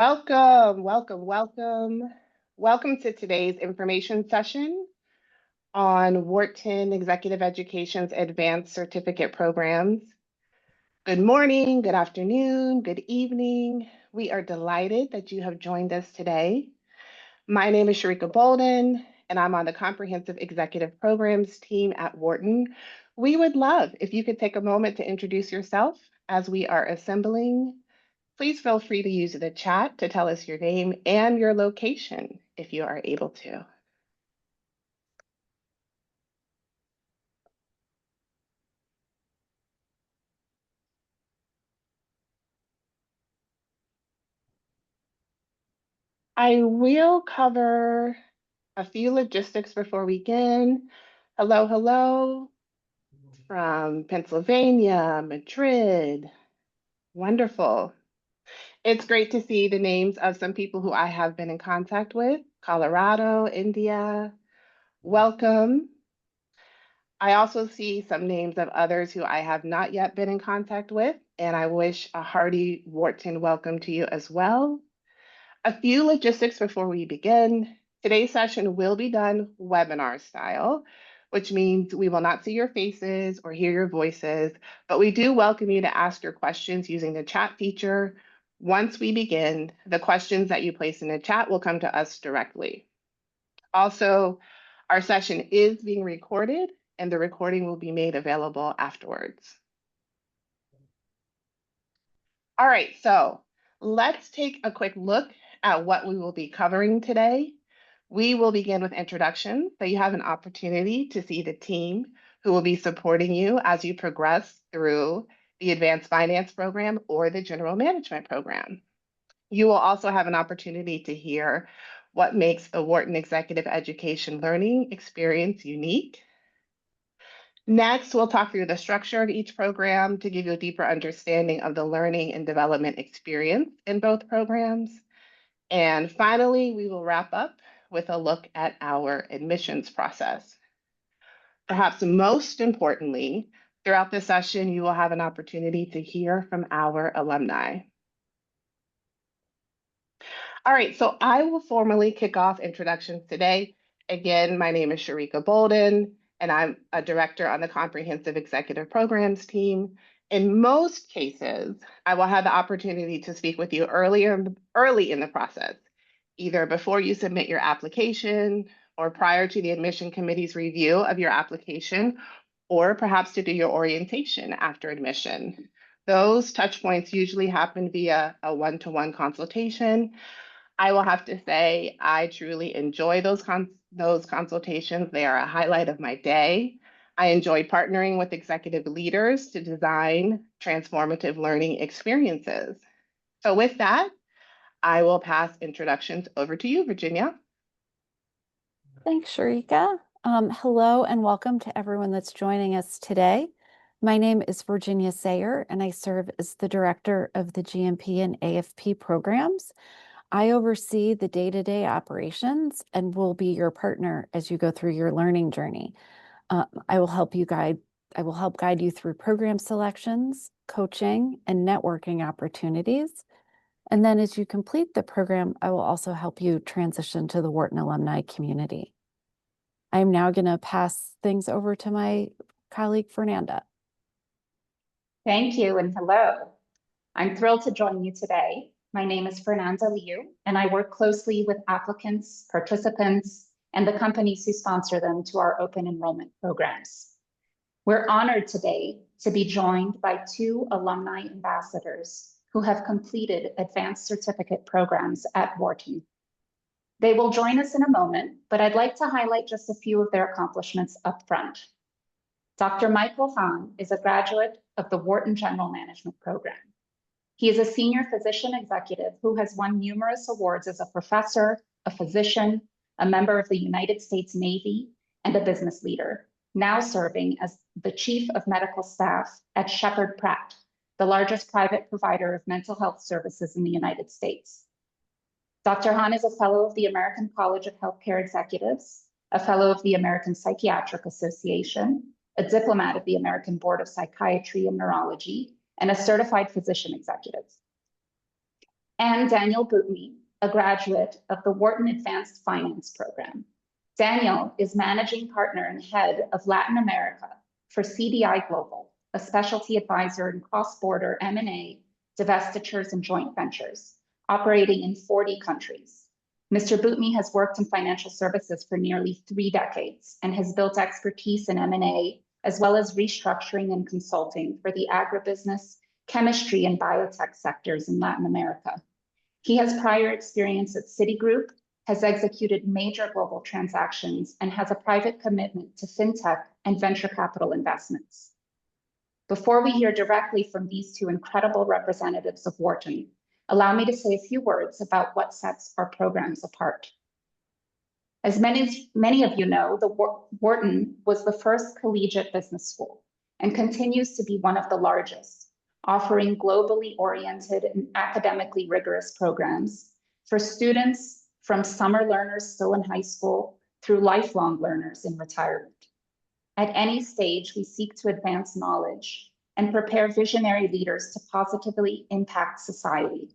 Welcome, welcome, welcome. Welcome to today's information session on Wharton Executive Education's Advanced Certificate Programs. Good morning, good afternoon, good evening. We are delighted that you have joined us today. My name is Sharika Bolden, and I'm on the Comprehensive Executive Programs team at Wharton. We would love if you could take a moment to introduce yourself as we are assembling. Please feel free to use the chat to tell us your name and your location if you are able to. I will cover a few logistics before we begin. Hello, hello from Pennsylvania, Madrid. Wonderful. It's great to see the names of some people who I have been in contact with. Colorado, India. Welcome. I also see some names of others who I have not yet been in contact with, and I wish a hearty Wharton welcome to you as well. A few logistics before we begin. Today's session will be done webinar style, which means we will not see your faces or hear your voices, but we do welcome you to ask your questions using the chat feature. Once we begin, the questions that you place in the chat will come to us directly. Also, our session is being recorded and the recording will be made available afterwards. All right, so let's take a quick look at what we will be covering today. We will begin with introductions, so you have an opportunity to see the team who will be supporting you as you progress through the Advanced Finance Program or the General Management Program. You will also have an opportunity to hear what makes the Wharton Executive Education Learning Experience unique. Next, we'll talk through the structure of each program to give you a deeper understanding of the learning and development experience in both programs. And finally, we will wrap up with a look at our admissions process. Perhaps most importantly, throughout the session, you will have an opportunity to hear from our alumni. All right, so I will formally kick off introductions today. Again, my name is Sharika Bolden, and I'm a director on the Comprehensive Executive Programs team. In most cases, I will have the opportunity to speak with you early in the process, either before you submit your application or prior to the admission committee's review of your application, or perhaps to do your orientation after admission. Those touch points usually happen via a one-to-one consultation. I will have to say, I truly enjoy those consultations. They are a highlight of my day. I enjoy partnering with executive leaders to design transformative learning experiences. So with that, I will pass introductions over to you, Virginia. Thanks, Sharika. Hello and welcome to everyone that's joining us today. My name is Virginia Sayer, and I serve as the director of the GMP and AFP programs. I oversee the day-to-day operations and will be your partner as you go through your learning journey. I will help guide you through program selections, coaching, and networking opportunities. And then as you complete the program, I will also help you transition to the Wharton alumni community. I'm now going to pass things over to my colleague, Fernanda. Thank you and hello. I'm thrilled to join you today. My name is Fernanda Liu, and I work closely with applicants, participants, and the companies who sponsor them to our open enrollment programs. We're honored today to be joined by two alumni ambassadors who have completed advanced certificate programs at Wharton. They will join us in a moment, but I'd like to highlight just a few of their accomplishments up front. Dr. Michael Hahn is a graduate of the Wharton General Management Program. He is a senior physician executive who has won numerous awards as a professor, a physician, a member of the United States Navy, and a business leader, now serving as the Chief of Medical Staff at Sheppard Pratt, the largest private provider of mental health services in the United States. Dr. Hahn is a fellow of the American College of Healthcare Executives, a fellow of the American Psychiatric Association, a diplomat of the American Board of Psychiatry and Neurology, and a certified physician executive. and Daniel Bootney, a graduate of the Wharton Advanced Finance Program. Daniel is managing partner and head of Latin America for CDI Global, a specialty advisor in cross-border M&A, divestitures, and joint ventures, operating in 40 countries. Mr. Bootney has worked in financial services for nearly 3 decades and has built expertise in M&A, as well as restructuring and consulting for the agribusiness, chemistry, and biotech sectors in Latin America. He has prior experience at Citigroup, has executed major global transactions, and has a private commitment to fintech and venture capital investments. Before we hear directly from these two incredible representatives of Wharton, allow me to say a few words about what sets our programs apart. As many of you know, the Wharton was the first collegiate business school and continues to be one of the largest, offering globally oriented and academically rigorous programs for students from summer learners still in high school through lifelong learners in retirement. At any stage, we seek to advance knowledge and prepare visionary leaders to positively impact society.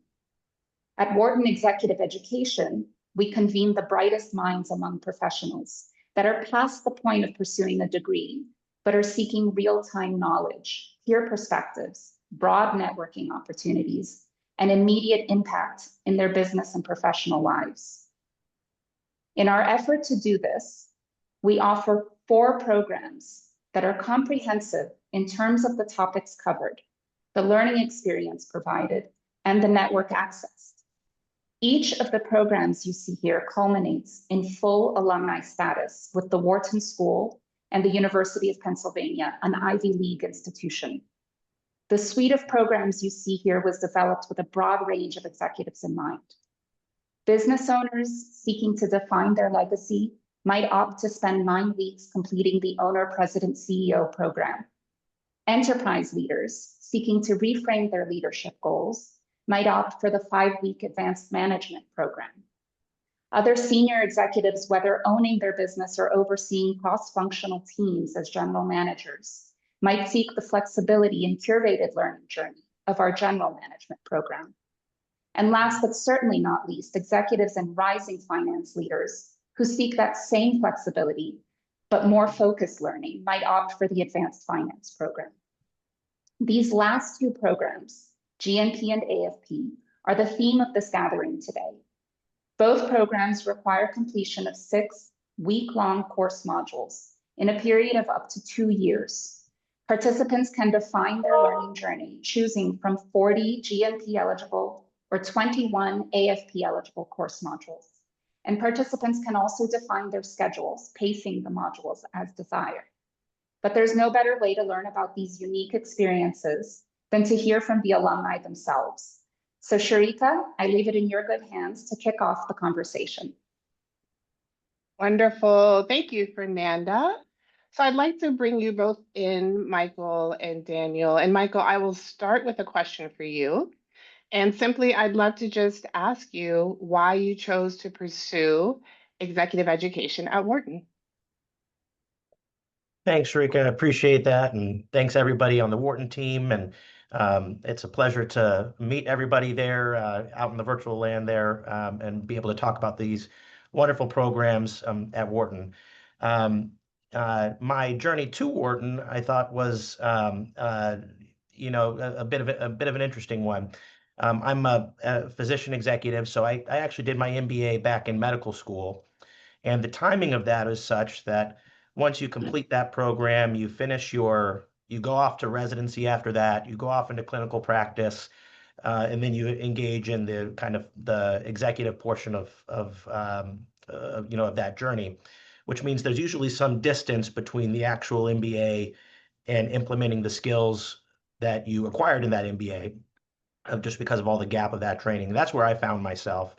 At Wharton Executive Education, we convene the brightest minds among professionals that are past the point of pursuing a degree, but are seeking real-time knowledge, peer perspectives, broad networking opportunities, and immediate impact in their business and professional lives. In our effort to do this, we offer 4 programs that are comprehensive in terms of the topics covered, the learning experience provided, and the network accessed. Each of the programs you see here culminates in full alumni status with the Wharton School and the University of Pennsylvania, an Ivy League institution. The suite of programs you see here was developed with a broad range of executives in mind. Business owners seeking to define their legacy might opt to spend 9 weeks completing the Owner President CEO program. Enterprise leaders seeking to reframe their leadership goals might opt for the 5-week advanced management program. Other senior executives, whether owning their business or overseeing cross-functional teams as general managers, might seek the flexibility and curated learning journey of our general management program. And last but certainly not least, executives and rising finance leaders who seek that same flexibility, but more focused learning might opt for the advanced finance program. These last 2 programs, GNP and AFP, are the theme of this gathering today. Both programs require completion of 6 week-long course modules in a period of up to 2 years. Participants can define their learning journey, choosing from 40 GNP eligible or 21 AFP eligible course modules. And participants can also define their schedules, pacing the modules as desired. But there's no better way to learn about these unique experiences than to hear from the alumni themselves. So Sharika, I leave it in your good hands to kick off the conversation. Wonderful. Thank you, Fernanda. So I'd like to bring you both in, Michael and Daniel. And Michael, I will start with a question for you. And simply, I'd love to just ask you why you chose to pursue executive education at Wharton. Thanks, Rika. I appreciate that. And thanks everybody on the Wharton team. And it's a pleasure to meet everybody there out in the virtual land there and be able to talk about these wonderful programs at Wharton. My journey to Wharton, I thought, was a bit of an interesting one. I'm a physician executive, so I actually did my MBA back in medical school. And the timing of that is such that once you complete that program, you go off to residency after that, you go off into clinical practice, and then you engage in the kind of the executive portion of that journey, which means there's usually some distance between the actual MBA and implementing the skills that you acquired in that MBA, just because of all the gap of that training. That's where I found myself.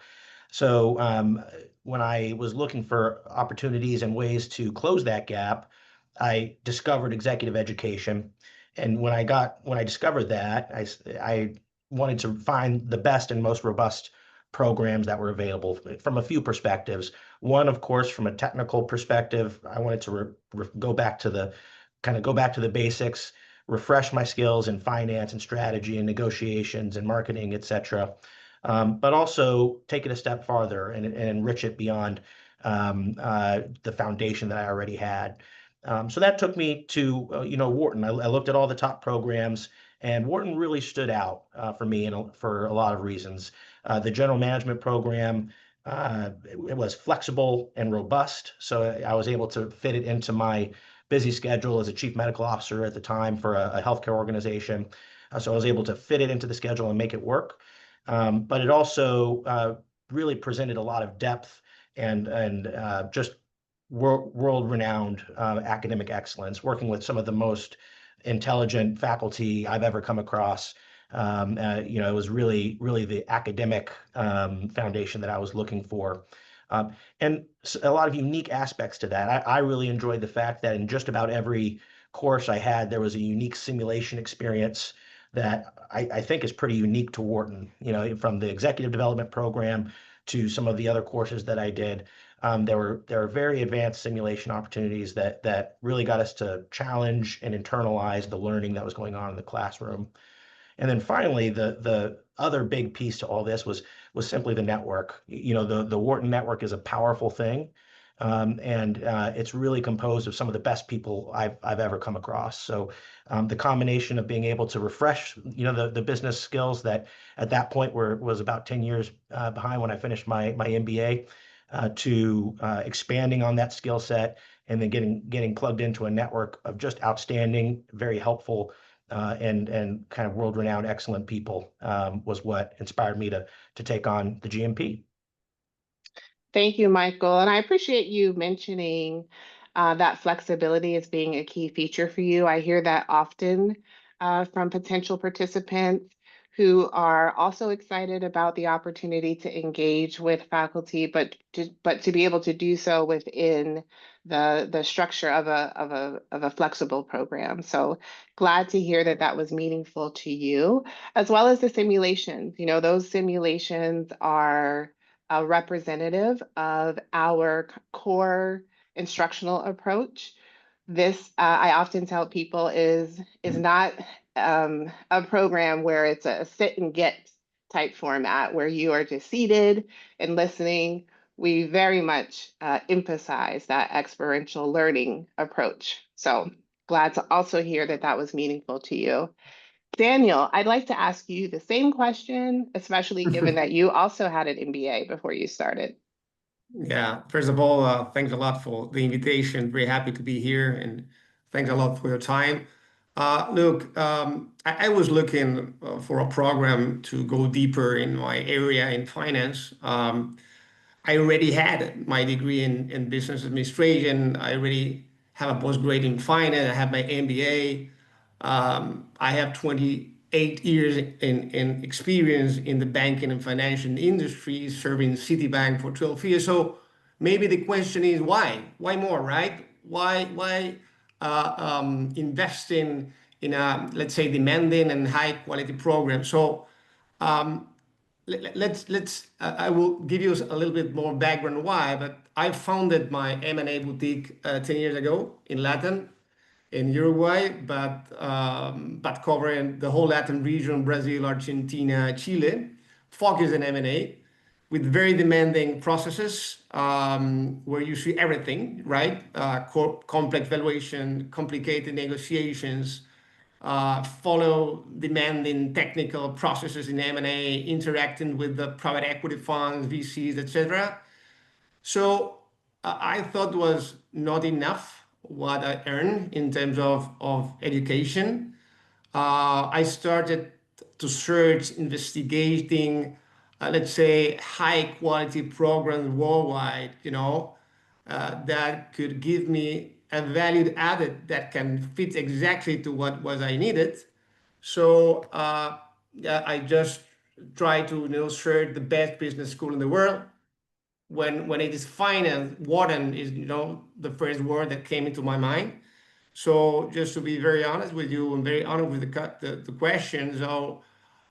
So when I was looking for opportunities and ways to close that gap, I discovered executive education. And when I discovered that, I wanted to find the best and most robust programs that were available from a few perspectives. One, of course, from a technical perspective, I wanted to go back to the basics, refresh my skills in finance and strategy and negotiations and marketing, etc. but also take it a step farther and enrich it beyond the foundation that I already had. So that took me to Wharton. I looked at all the top programs, and Wharton really stood out for me and for a lot of reasons. The general management program, it was flexible and robust, so I was able to fit it into my busy schedule as a chief medical officer at the time for a healthcare organization. So I was able to fit it into the schedule and make it work. But it also really presented a lot of depth and just world-renowned academic excellence, working with some of the most intelligent faculty I've ever come across. It was really, really the academic foundation that I was looking for. And a lot of unique aspects to that. I really enjoyed the fact that in just about every course I had, there was a unique simulation experience that I think is pretty unique to Wharton. From the executive development program to some of the other courses that I did. There were very advanced simulation opportunities that really got us to challenge and internalize the learning that was going on in the classroom. And then finally, the other big piece to all this was simply the network. The Wharton network is a powerful thing, and it's really composed of some of the best people I've ever come across. So the combination of being able to refresh, the business skills that at that point was about 10 years behind when I finished my MBA, to expanding on that skill set and then getting plugged into a network of just outstanding, very helpful and kind of world-renowned, excellent people was what inspired me to take on the GMP. Thank you, Michael. And I appreciate you mentioning that flexibility as being a key feature for you. I hear that often from potential participants who are also excited about the opportunity to engage with faculty, but to be able to do so within the structure of a flexible program. So glad to hear that was meaningful to you, as well as the simulations. Those simulations are representative of our core instructional approach. This, I often tell people, is not a program where it's a sit and get type format where you are just seated and listening. We very much emphasize that experiential learning approach. So glad to also hear that was meaningful to you. Daniel, I'd like to ask you the same question, especially given that you also had an MBA before you started. Yeah, first of all, thanks a lot for the invitation. Very happy to be here, and thanks a lot for your time. Look, I was looking for a program to go deeper in my area in finance. I already had my degree in business administration. I already have a postgrad in finance. I have my MBA. I have 28 years in experience in the banking and financial industry, serving Citibank for 12 years. So maybe the question is why? Why more, right? Why invest in a, let's say, demanding and high quality program? So I will give you a little bit more background why, but I founded my M&A boutique 10 years ago in Latin, in Uruguay, but covering the whole Latin region, Brazil, Argentina, Chile, focused in M&A with very demanding processes where you see everything, right? Complex valuation, complicated negotiations, follow demanding technical processes in M&A, interacting with the private equity funds, VCs, etc. So I thought was not enough what I earned in terms of education. I started to search, investigating, let's say, high quality programs worldwide, that could give me a value added that can fit exactly to what was I needed. So yeah, I just try to search the best business school in the world. When it is finance, Wharton is the first word that came into my mind. So just to be very honest with you and very honest with the question, so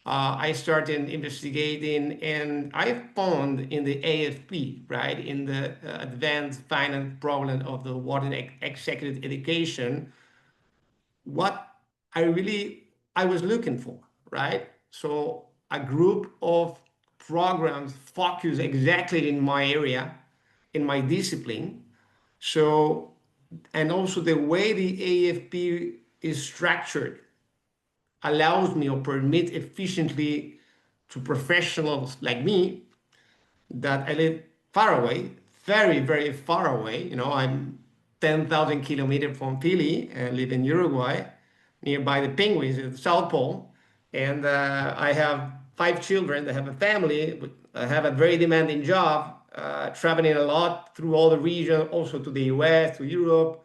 I started investigating and I found in the AFP, right, in the Advanced Finance Program of the Wharton Executive Education, what I was looking for, right? So a group of programs focused exactly in my area, in my discipline. So, and also the way the AFP is structured allows me or permit efficiently to professionals like me that I live far away, very, very far away. You know, I'm 10,000 kilometers from Philly and live in Uruguay, nearby the penguins at the South Pole. And I have 5 children. I have a family. I have a very demanding job, traveling a lot through all the region, also to the US, to Europe.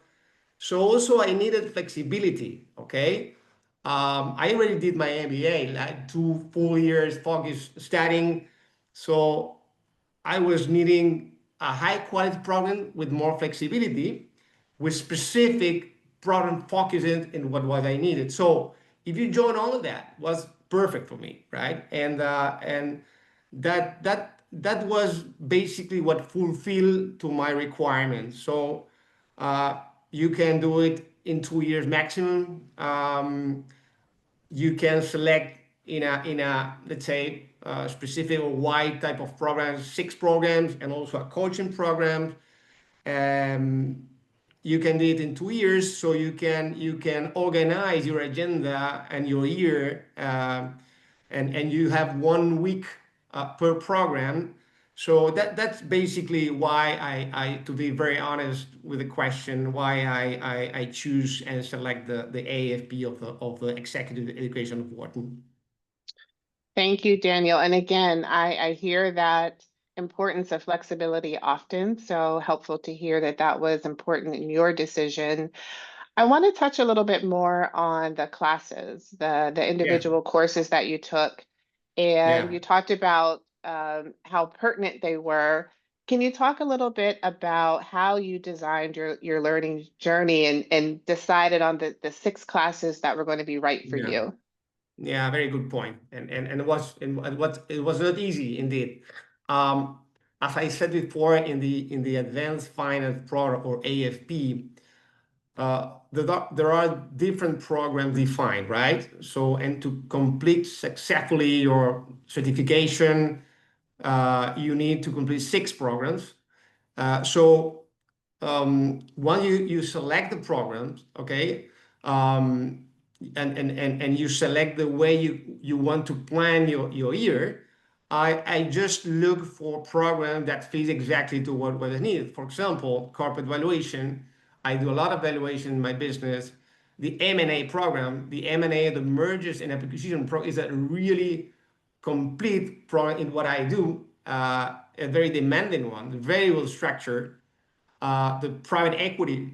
So also I needed flexibility, okay? I already did my MBA, like 2 full years focused studying. So I was needing a high quality program with more flexibility, with specific problem focusing in what was I needed. So if you join all of that, was perfect for me, right? And that was basically what fulfilled to my requirements. So you can do it in 2 years maximum. You can select in a let's say specific or wide type of programs, 6 programs, and also a coaching program. Um, you can do it in 2 years, so you can organize your agenda and your year, and you have 1 week per program. So that's basically why I to be very honest with the question, why I choose and select the AFP of the executive education of Wharton. Thank you, Daniel. And again, I hear that importance of flexibility often, so helpful to hear that that was important in your decision. I want to touch a little bit more on the classes, the individual courses that you took, and Yeah. you talked about how pertinent they were. Can you talk a little bit about how you designed your learning journey and decided on the 6 classes that were going to be right for Yeah. you? Yeah, very good point. And it was not easy indeed. Um, as I said before, in the advanced finance program or AFP, there are different programs defined, right? So, and to complete successfully your certification, you need to complete 6 programs. So once you select the programs, okay, um, and you select the way you want to plan your year, I just look for a program that fits exactly to what is needed. For example, corporate valuation. I do a lot of valuation in my business. The M&A program, the M&A, the mergers and acquisition program, is a really complete program in what I do. A very demanding one, very well structured. The private equity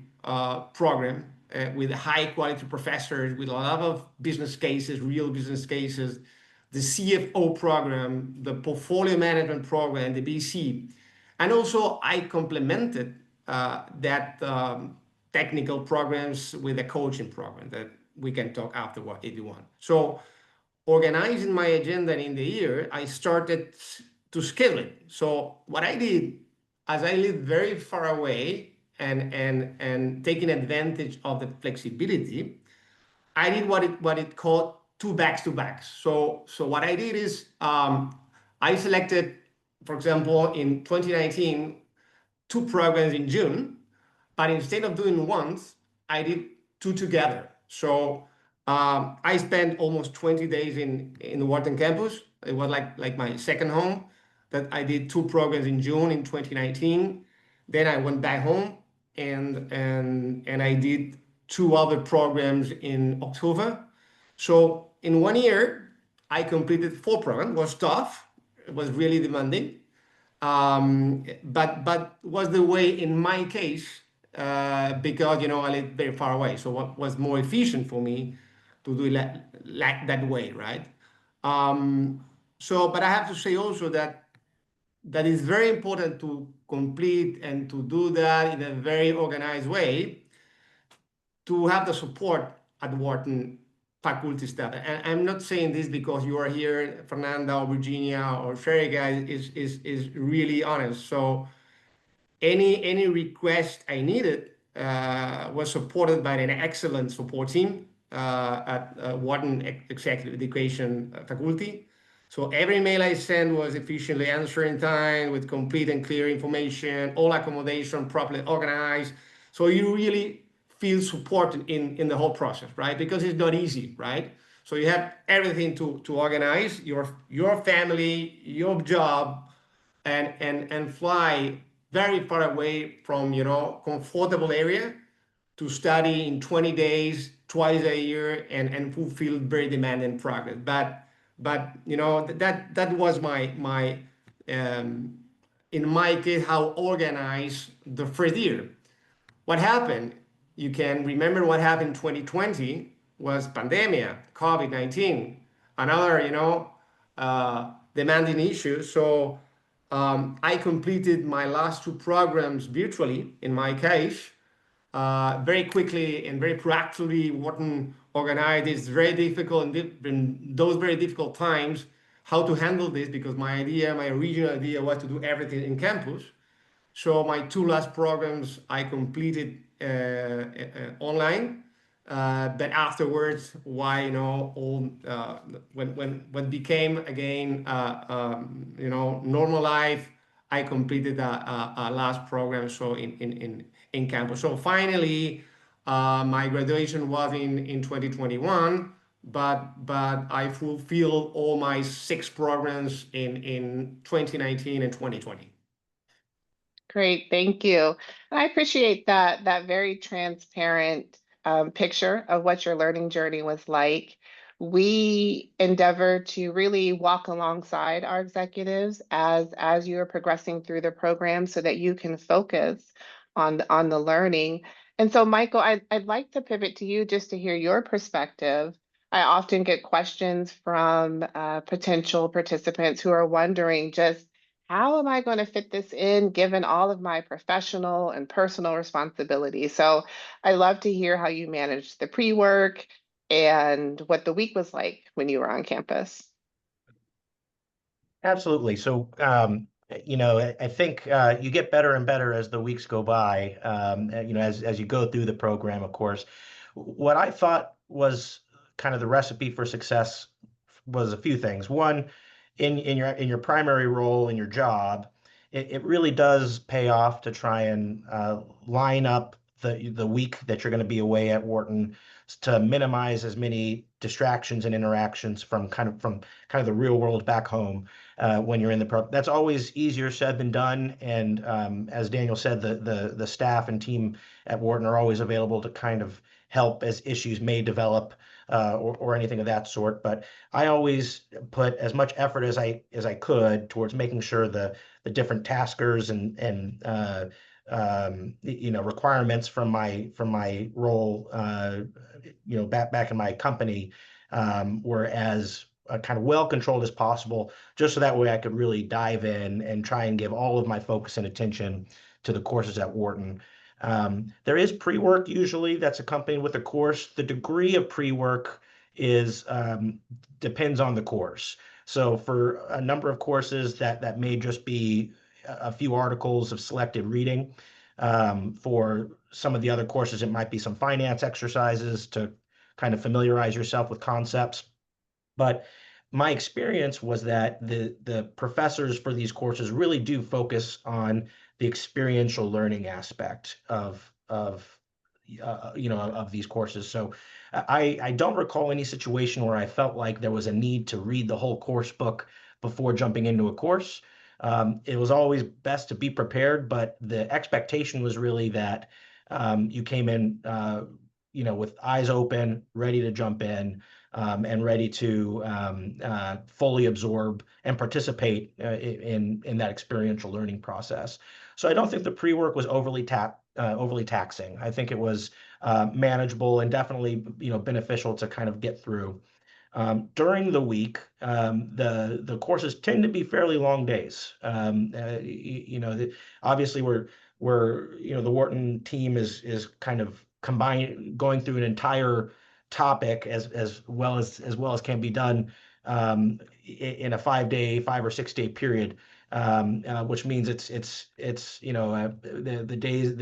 program with high quality professors, with a lot of business cases, real business cases, the CFO program, the portfolio management program, the BC. And also I complemented that technical programs with a coaching program that we can talk afterward if you want. So organizing my agenda in the year, I started to schedule it. So what I did, as I live very far away and taking advantage of the flexibility, I did what it called 2 back-to-backs. So what I did is I selected, for example, in 2019, 2 programs in June, but instead of doing once, I did 2 together. So I spent almost 20 days in the Wharton campus. It was like my second home. That I did 2 programs in June in 2019. Then I went back home and I did 2 other programs in October. So in 1 year, I completed 4 programs. It was tough. It was really demanding. But was the way in my case because I live very far away. So what was more efficient for me to do it like that way, right? But I have to say also that is very important to complete and to do that in a very organized way, to have the support at Wharton faculty staff. And I'm not saying this because you are here, Fernanda or Virginia or Sherika is really honest. So any request I needed was supported by an excellent support team at Wharton Executive Education Faculty. So every mail I sent was efficiently answered in time with complete and clear information, all accommodation properly organized. So you really feel supported in the whole process, right? Because it's not easy, right? So you have everything to organize your family, your job, and fly very far away from comfortable area to study in 20 days, twice a year, and fulfill very demanding progress. But that was my in my case how organized the first year. What happened? You can remember what happened in 2020 was pandemia, COVID-19, another demanding issue. So I completed my last two programs virtually. In my case, very quickly and very proactively. Wharton organized this very difficult and in those very difficult times how to handle this, because my original idea was to do everything in campus. So my two last programs I completed online. But afterwards, why all when became again normal life, I completed a last program so in campus. So finally, my graduation was in 2021, but I fulfilled all my 6 programs in 2019 and 2020. Great, thank you. And I appreciate that very transparent picture of what your learning journey was like. We endeavor to really walk alongside our executives as you are progressing through the program so that you can focus on the learning. And so, Michael, I'd like to pivot to you just to hear your perspective. I often get questions from potential participants who are wondering just how am I going to fit this in given all of my professional and personal responsibilities? So I love to hear how you managed the pre-work and what the week was like when you were on campus. Absolutely. So, I think you get better and better as the weeks go by, as you go through the program, of course. What I thought was kind of the recipe for success was a few things. One, in your primary role in your job, it really does pay off to try and line up the week that you're going to be away at Wharton to minimize as many distractions and interactions from kind of the real world back home when you're in the pro. That's always easier said than done. And as Daniel said, the staff and team at Wharton are always available to kind of help as issues may develop or anything of that sort. But I always put as much effort as I could towards making sure the different taskers and requirements from my role back in my company were as kind of well controlled as possible, just so that way I could really dive in and try and give all of my focus and attention to the courses at Wharton. There is pre-work usually that's accompanied with a course. The degree of pre-work is depends on the course. So for a number of courses that may just be a few articles of selected reading. For some of the other courses, it might be some finance exercises to kind of familiarize yourself with concepts. But my experience was that the professors for these courses really do focus on the experiential learning aspect of these courses. So I don't recall any situation where I felt like there was a need to read the whole course book before jumping into a course. It was always best to be prepared, but the expectation was really that you came in, with eyes open, ready to jump in, and ready to fully absorb and participate in that experiential learning process. So I don't think the pre-work was overly taxing. I think it was manageable and definitely beneficial to kind of get through. During the week, the courses tend to be fairly long days. Obviously the Wharton team is kind of going through an entire topic as well as can be done in a 5 or 6 day period, which means the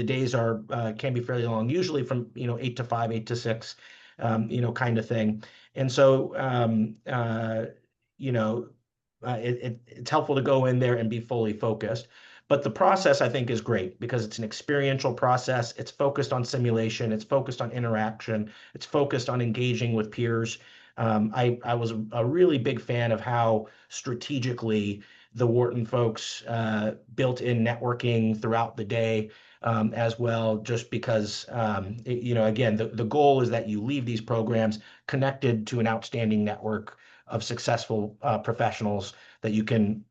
days are can be fairly long, usually from 8 to 5, 8 to 6, kind of thing. And so it's helpful to go in there and be fully focused. But the process, I think, is great because it's an experiential process. It's focused on simulation. It's focused on interaction. It's focused on engaging with peers. I was a really big fan of how strategically the Wharton folks built in networking throughout the day as well, just because, again, the goal is that you leave these programs connected to an outstanding network of successful professionals that you can,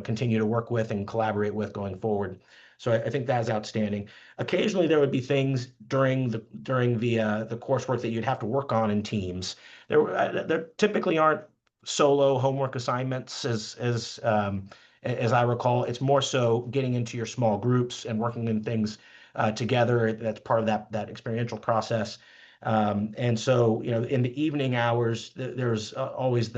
continue to work with and collaborate with going forward. So I think that is outstanding. Occasionally, there would be things during the coursework that you'd have to work on in teams. There typically aren't solo homework assignments as I recall. It's more so getting into your small groups and working in things together. That's part of that experiential process. And so, in the evening hours, there's always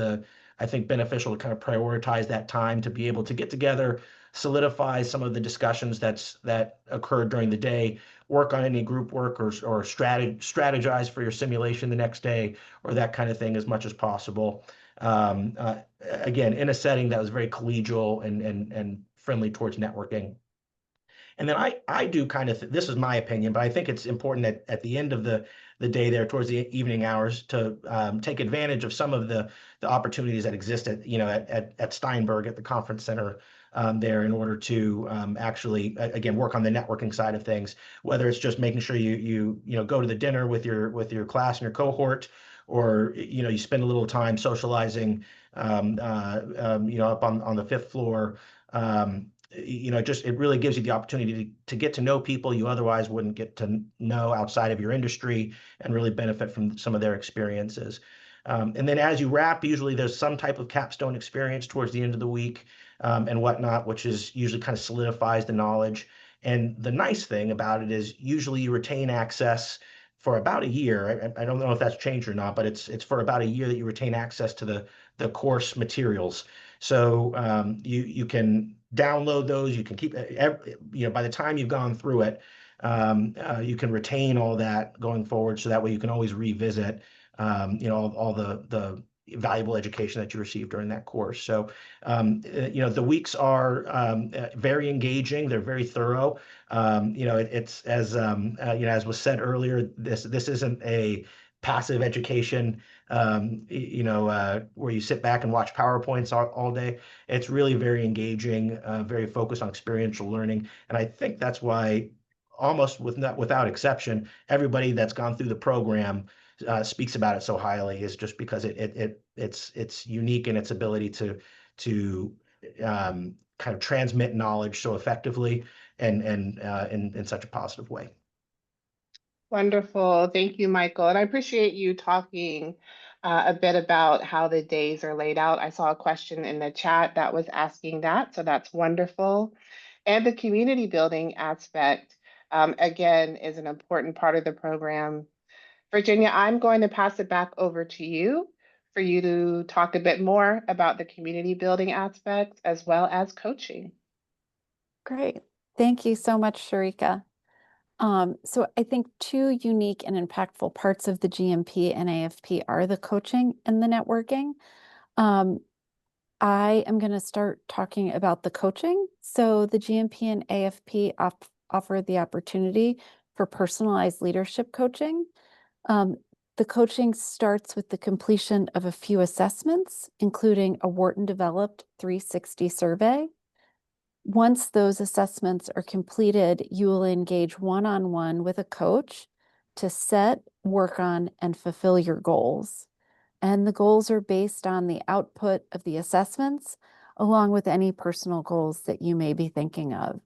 I think, beneficial to kind of prioritize that time to be able to get together, solidify some of the discussions that occurred during the day, work on any group work or strategize for your simulation the next day, or that kind of thing as much as possible. Again, in a setting that was very collegial and friendly towards networking. And then I do kind of, this is my opinion, but I think it's important that at the end of the day there, towards the evening hours, to take advantage of some of the opportunities that exist at Steinberg at the conference center there, in order to actually, again, work on the networking side of things, whether it's just making sure you go to the dinner with your class and your cohort, or you spend a little time socializing up on the fifth floor. It really gives you the opportunity to get to know people you otherwise wouldn't get to know outside of your industry, and really benefit from some of their experiences. And then as you wrap, usually there's some type of capstone experience towards the end of the week and whatnot, which is usually kind of solidifies the knowledge. And the nice thing about it is usually you retain access for about a year. I don't know if that's changed or not, but it's for about a year that you retain access to the course materials. So you can download those. You can keep, by the time you've gone through it, you can retain all that going forward. So that way you can always revisit, all the valuable education that you received during that course. So, the weeks are very engaging. They're very thorough. It's as was said earlier, this isn't a passive education, where you sit back and watch PowerPoints all day. It's really very engaging, very focused on experiential learning. And I think that's why, almost without exception, everybody that's gone through the program speaks about it so highly, is just because it's unique in its ability to kind of transmit knowledge so effectively and in such a positive way. Wonderful. Thank you, Michael. And I appreciate you talking a bit about how the days are laid out. I saw a question in the chat that was asking that, so that's wonderful. And the community building aspect, again, is an important part of the program. Virginia, I'm going to pass it back over to you for you to talk a bit more about the community building aspect as well as coaching. Great. Thank you so much, Sharika. So I think two unique and impactful parts of the GMP and AFP are the coaching and the networking. I am going to start talking about the coaching. So the GMP and AFP offer the opportunity for personalized leadership coaching. The coaching starts with the completion of a few assessments, including a Wharton-developed 360 survey. Once those assessments are completed, you will engage one-on-one with a coach to set, work on, and fulfill your goals. And the goals are based on the output of the assessments, along with any personal goals that you may be thinking of.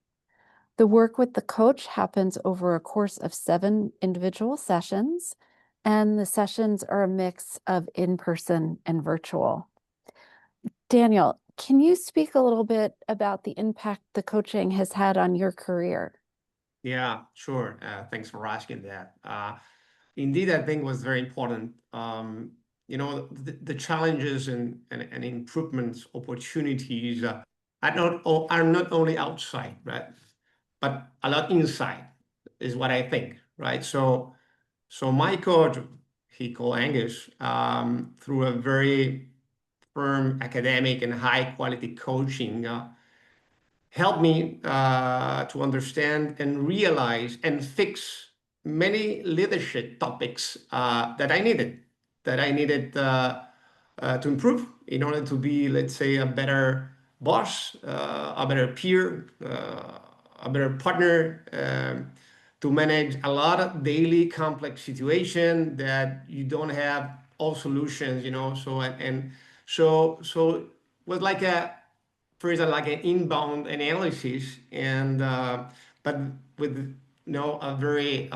The work with the coach happens over a course of 7 individual sessions, and the sessions are a mix of in-person and virtual. Daniel, can you speak a little bit about the impact the coaching has had on your career? Yeah, sure. Thanks for asking that. Indeed, I think it was very important. The challenges and improvements opportunities are not only outside, right, but a lot inside is what I think, right? So my coach, he called Angus, through a very firm academic and high quality coaching helped me to understand and realize and fix many leadership topics that I needed to improve in order to be, let's say, a better boss, a better peer, a better partner, to manage a lot of daily complex situation that you don't have all solutions, you know. So it was like a first like an inbound analysis and but with a very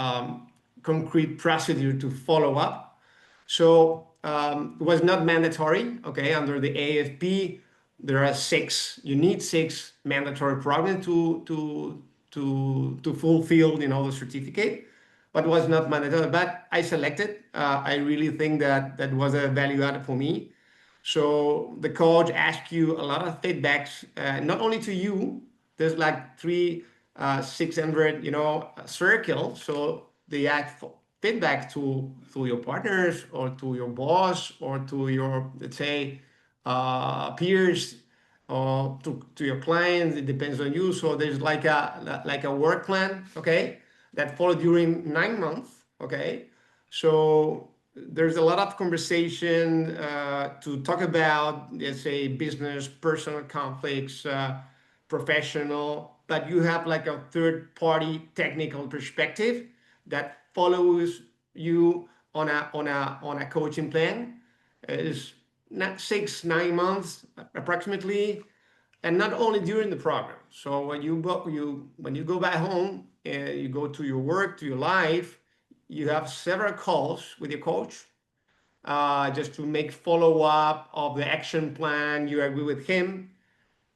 concrete procedure to follow up. So it was not mandatory. Okay, under the AFP, there are you need 6 mandatory programs to fulfill, the certificate, but it was not mandatory. But I selected. I really think that was a value added for me. So the coach asks you a lot of feedbacks, not only to you. There's like 600, circles. So they ask for feedback to your partners or to your boss or to your, let's say, peers or to your clients. It depends on you. So there's like a work plan, okay, that follow during 9 months, okay. So there's a lot of conversation to talk about, let's say, business, personal conflicts, professional, but you have like a third party technical perspective that follows you on a coaching plan. Is not 6-9 months approximately, and not only during the program. So when you go back home and you go to your work, to your life, you have several calls with your coach, just to make follow up of the action plan. You agree with him,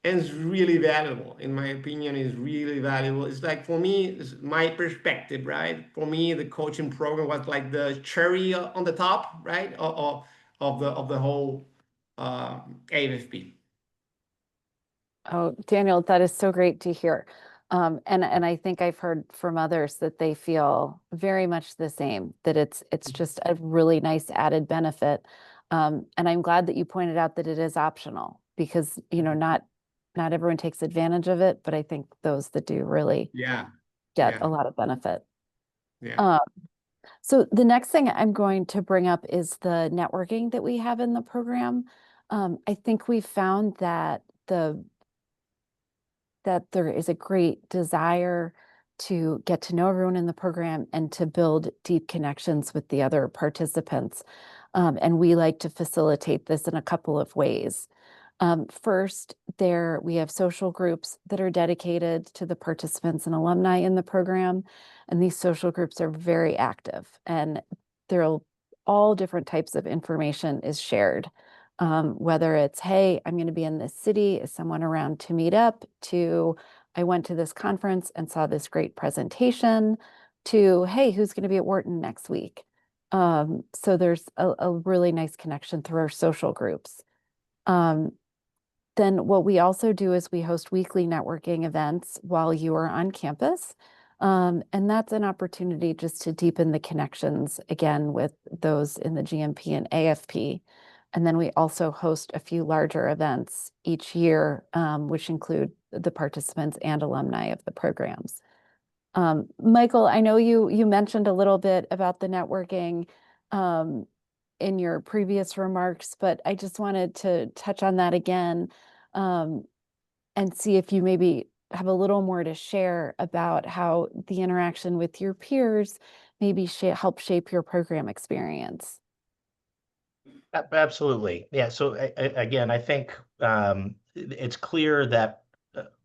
and it's really valuable. In my opinion, it's really valuable. It's like, for me, it's my perspective, right? For me, the coaching program was like the cherry on the top, right, of the whole AFP. Oh, Daniel, that is so great to hear. And I think I've heard from others that they feel very much the same, that it's just a really nice added benefit. And I'm glad that you pointed out that it is optional, because, not everyone takes advantage of it, but I think those that do really Yeah, get yeah, a lot of benefit. yeah. So the next thing I'm going to bring up is the networking that we have in the program. I think we found that there is a great desire to get to know everyone in the program and to build deep connections with the other participants. And we like to facilitate this in a couple of ways. First, we have social groups that are dedicated to the participants and alumni in the program. And these social groups are very active, and all different types of information is shared. Whether it's, hey, I'm going to be in this city, is someone around to meet up, to I went to this conference and saw this great presentation, to, hey, who's going to be at Wharton next week? So there's a really nice connection through our social groups. Then what we also do is we host weekly networking events while you are on campus. And that's an opportunity just to deepen the connections, again, with those in the GMP and AFP. And then we also host a few larger events each year, which include the participants and alumni of the programs. Michael, I know you mentioned a little bit about the networking in your previous remarks, but I just wanted to touch on that again, and see if you maybe have a little more to share about how the interaction with your peers maybe help shape your program experience. Absolutely. Yeah. So again, I think it's clear that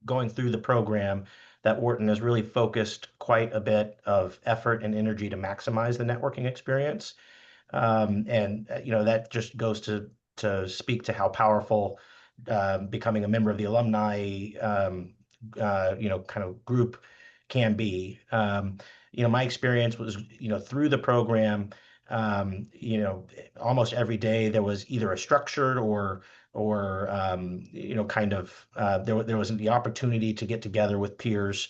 going through the program, that Wharton has really focused quite a bit of effort and energy to maximize the networking experience. And that just goes to speak to how powerful becoming a member of the alumni kind of group can be. My experience was, through the program, almost every day there was either a structured or kind of there was the opportunity to get together with peers,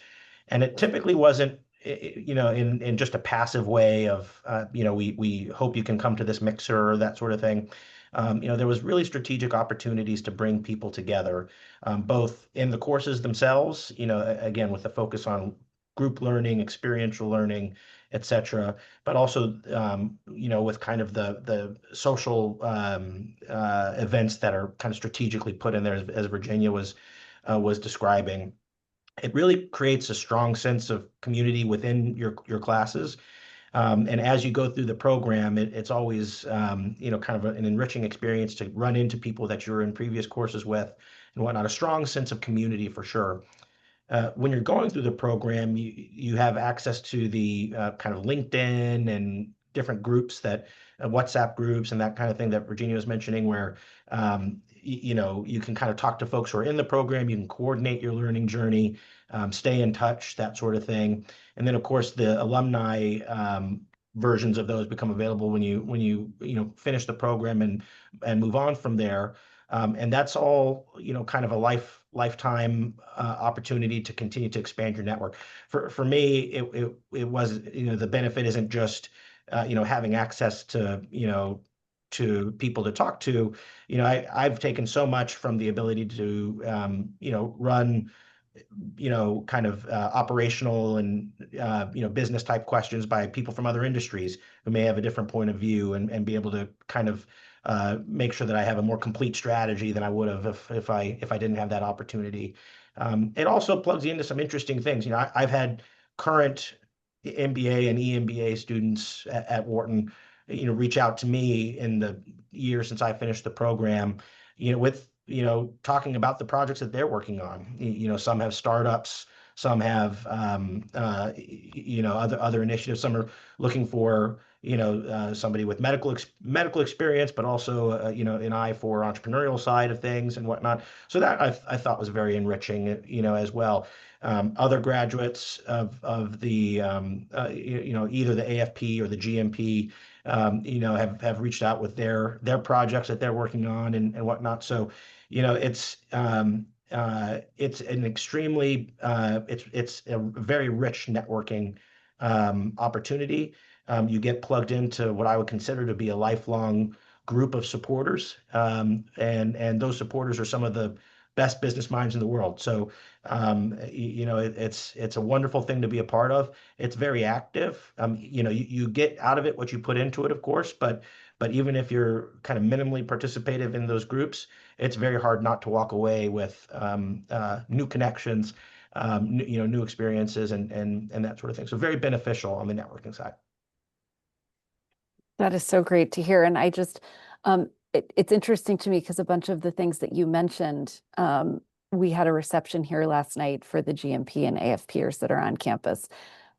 and it typically wasn't in just a passive way of we hope you can come to this mixer or that sort of thing. There was really strategic opportunities to bring people together, both in the courses themselves, again, with the focus on group learning, experiential learning, etc., but also, with kind of the social events that are kind of strategically put in there, as Virginia was describing. It really creates a strong sense of community within your classes. And as you go through the program, it's always, kind of an enriching experience to run into people that you're in previous courses with and whatnot. A strong sense of community for sure. When you're going through the program, you have access to the kind of LinkedIn and different groups WhatsApp groups and that kind of thing that Virginia was mentioning, where you can kind of talk to folks who are in the program. You can coordinate your learning journey, stay in touch, that sort of thing. And then, of course, the alumni versions of those become available when you finish the program and move on from there. And that's all, kind of a lifetime opportunity to continue to expand your network. For me, it was, the benefit isn't just, having access to, people to talk to. I've taken so much from the ability to, run, kind of operational and, business type questions by people from other industries who may have a different point of view, and be able to kind of make sure that I have a more complete strategy than I would have if I didn't have that opportunity. It also plugs you into some interesting things. I've had current MBA and EMBA students at Wharton, reach out to me in the year since I finished the program, with talking about the projects that they're working on. Some have startups, some have other initiatives. Some are looking for somebody with medical experience, but also an eye for entrepreneurial side of things and whatnot. So that I thought was very enriching, as well. Other graduates of the either the AFP or the GMP, have reached out with their projects that they're working on and whatnot. So, it's an extremely it's a very rich networking opportunity. You get plugged into what I would consider to be a lifelong group of supporters, and those supporters are some of the best business minds in the world. So, it's a wonderful thing to be a part of. It's very active. You get out of it what you put into it, of course, but even if you're kind of minimally participative in those groups, it's very hard not to walk away with new connections, new experiences, and that sort of thing. So very beneficial on the networking side. That is so great to hear. And it's interesting to me because a bunch of the things that you mentioned, we had a reception here last night for the GMP and AFPers that are on campus.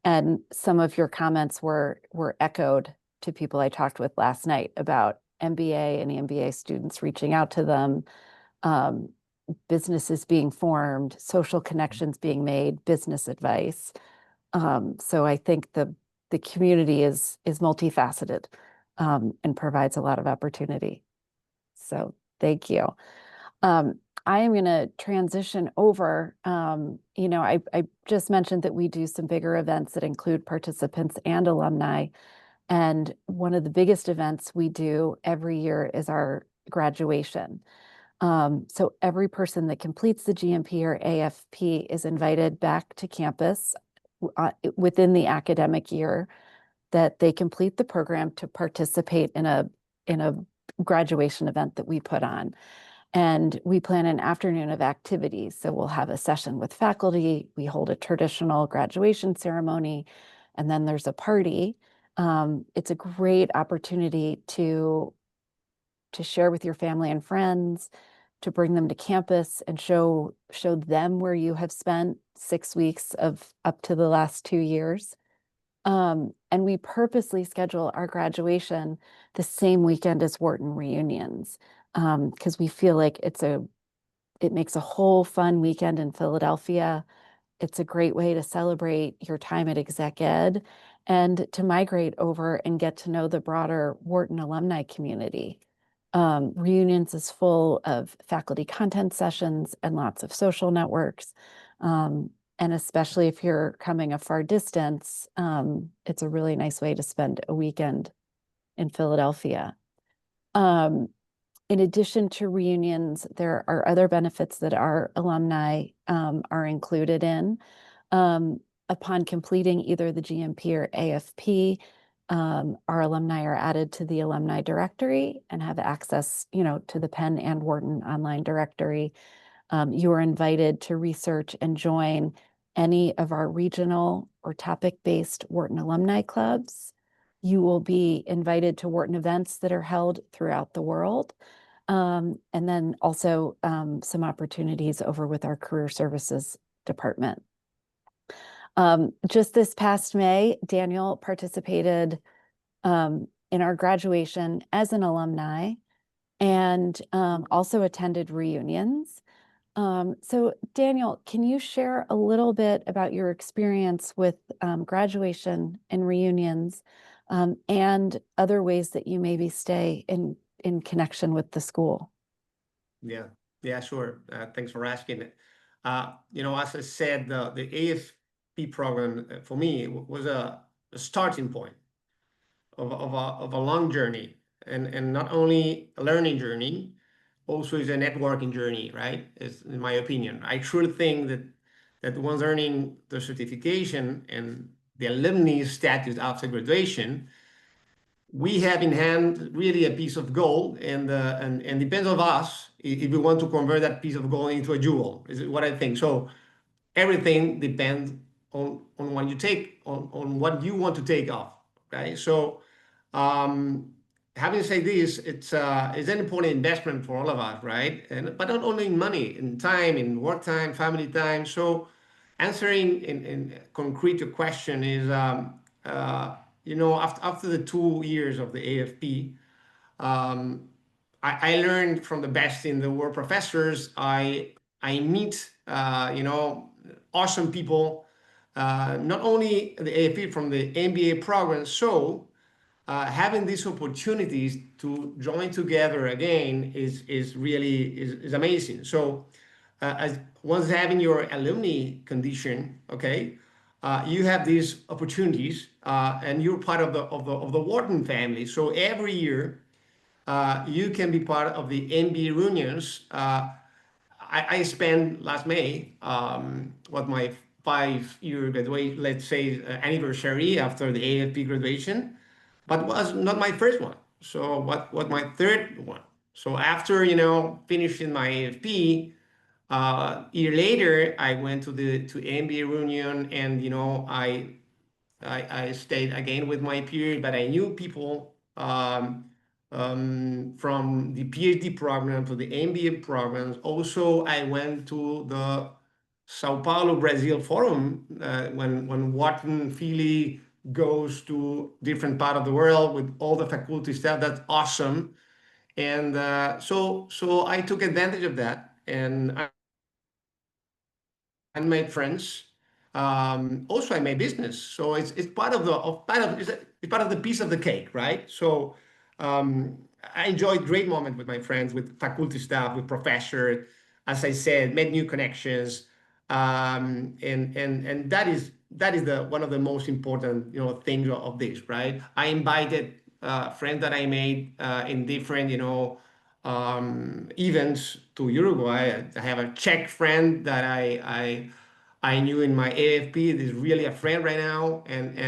And some of your comments were echoed to people I talked with last night about MBA and EMBA students reaching out to them, businesses being formed, social connections being made, business advice. So I think the community is multifaceted, and provides a lot of opportunity. So thank you. I am going to transition over. I just mentioned that we do some bigger events that include participants and alumni. And one of the biggest events we do every year is our graduation. So every person that completes the GMP or AFP is invited back to campus within the academic year that they complete the program to participate in a graduation event that we put on. And we plan an afternoon of activities. So we'll have a session with faculty, we hold a traditional graduation ceremony, and then there's a party. It's a great opportunity to share with your family and friends, to bring them to campus and show them where you have spent 6 weeks of up to the last 2 years. And we purposely schedule our graduation the same weekend as Wharton reunions, because we feel like it makes a whole fun weekend in Philadelphia. It's a great way to celebrate your time at Exec Ed and to migrate over and get to know the broader Wharton alumni community. Reunions is full of faculty content sessions and lots of social networks. And especially if you're coming a far distance, it's a really nice way to spend a weekend in Philadelphia. In addition to reunions, there are other benefits that our alumni are included in. Upon completing either the GMP or AFP, our alumni are added to the alumni directory and have access, to the Penn and Wharton online directory. You are invited to research and join any of our regional or topic-based Wharton alumni clubs. You will be invited to Wharton events that are held throughout the world. And then also some opportunities over with our career services department. Just this past May, Daniel participated in our graduation as an alumni and also attended reunions. So Daniel, can you share a little bit about your experience with graduation and reunions and other ways that you maybe stay in connection with the school? Yeah, sure. Thanks for asking it. As I said, the AFP program for me was a starting point of a long journey, and not only a learning journey, also is a networking journey, right? Is in my opinion. I truly think that once earning the certification and the alumni status after graduation, we have in hand really a piece of gold, and depends on us if we want to convert that piece of gold into a jewel, is what I think. So everything depends on what you take, on what you want to take off, right? So having said this, it's an important investment for all of us, right? But not only in money, in time, in work time, family time. So answering in concrete your question is, after the 2 years of the AFP, I learned from the best in the world professors. I meet, awesome people, not only the AFP, from the MBA program. So having these opportunities to join together again is really amazing. So as once having your alumni condition, okay, you have these opportunities, and you're part of the Wharton family. So every year you can be part of the MBA reunions. I spent last May what my 5-year graduation, let's say, anniversary after the AFP graduation, but was not my first one. So what my third one. So after finishing my AFP, year later, I went to MBA reunion, and I stayed again with my peers, but I knew people from the PhD program to the MBA programs. Also, I went to the Sao Paulo, Brazil forum when Wharton Philly goes to different part of the world with all the faculty staff. That's awesome. And so I took advantage of that, and made friends. Also, I made business, so it's part of it's part of the piece of the cake, right? So I enjoyed great moments with my friends, with faculty staff, with professors. As I said, made new connections, and that is the one of the most important things of this, right? I invited friends that I made in different events to Uruguay. I have a Czech friend that I knew in my AFP. Is really a friend right now, and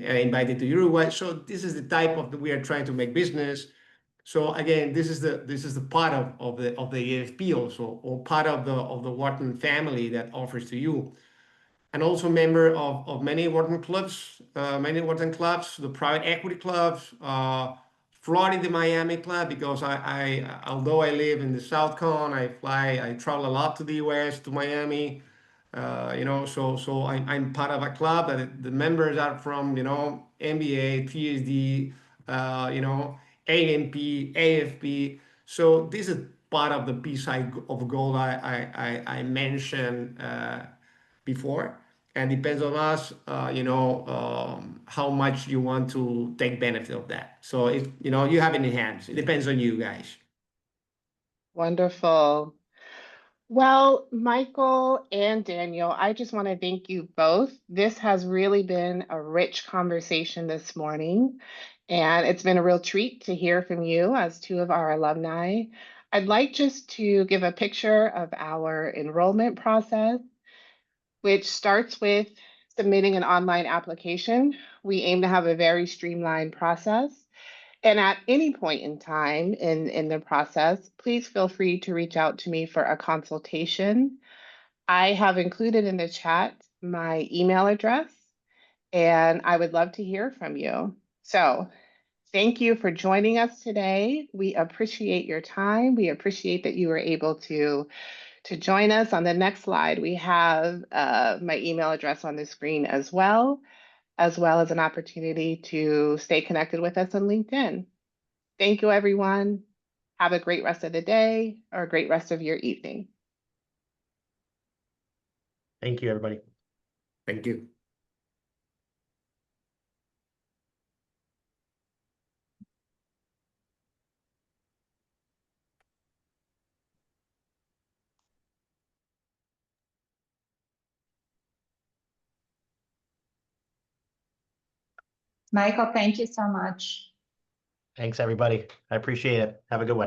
I invited to Uruguay. So this is the type of we are trying to make business. So again, this is the part of the AFP also, or part of the Wharton family that offers to you. And also member of many Wharton clubs, the private equity clubs, Florida Miami club, because I although I live in the South Con, I travel a lot to the US, to Miami, so I'm part of a club that the members are from MBA, PhD, AMP, AFP. So this is part of the piece of gold I mentioned before, and depends on us, how much you want to take benefit of that. So you have it in hands. It depends on you guys. Wonderful. Well, Michael and Daniel, I just want to thank you both. This has really been a rich conversation this morning. And it's been a real treat to hear from you as two of our alumni. I'd like just to give a picture of our enrollment process, which starts with submitting an online application. We aim to have a very streamlined process. And at any point in time in the process, please feel free to reach out to me for a consultation. I have included in the chat my email address, and I would love to hear from you. So thank you for joining us today. We appreciate your time. We appreciate that you were able to join us. On the next slide, we have my email address on the screen as well as an opportunity to stay connected with us on LinkedIn. Thank you, everyone. Have a great rest of the day or a great rest of your evening. Thank you, everybody. Thank you. Michael, thank you so much. Thanks, everybody. I appreciate it. Have a good one.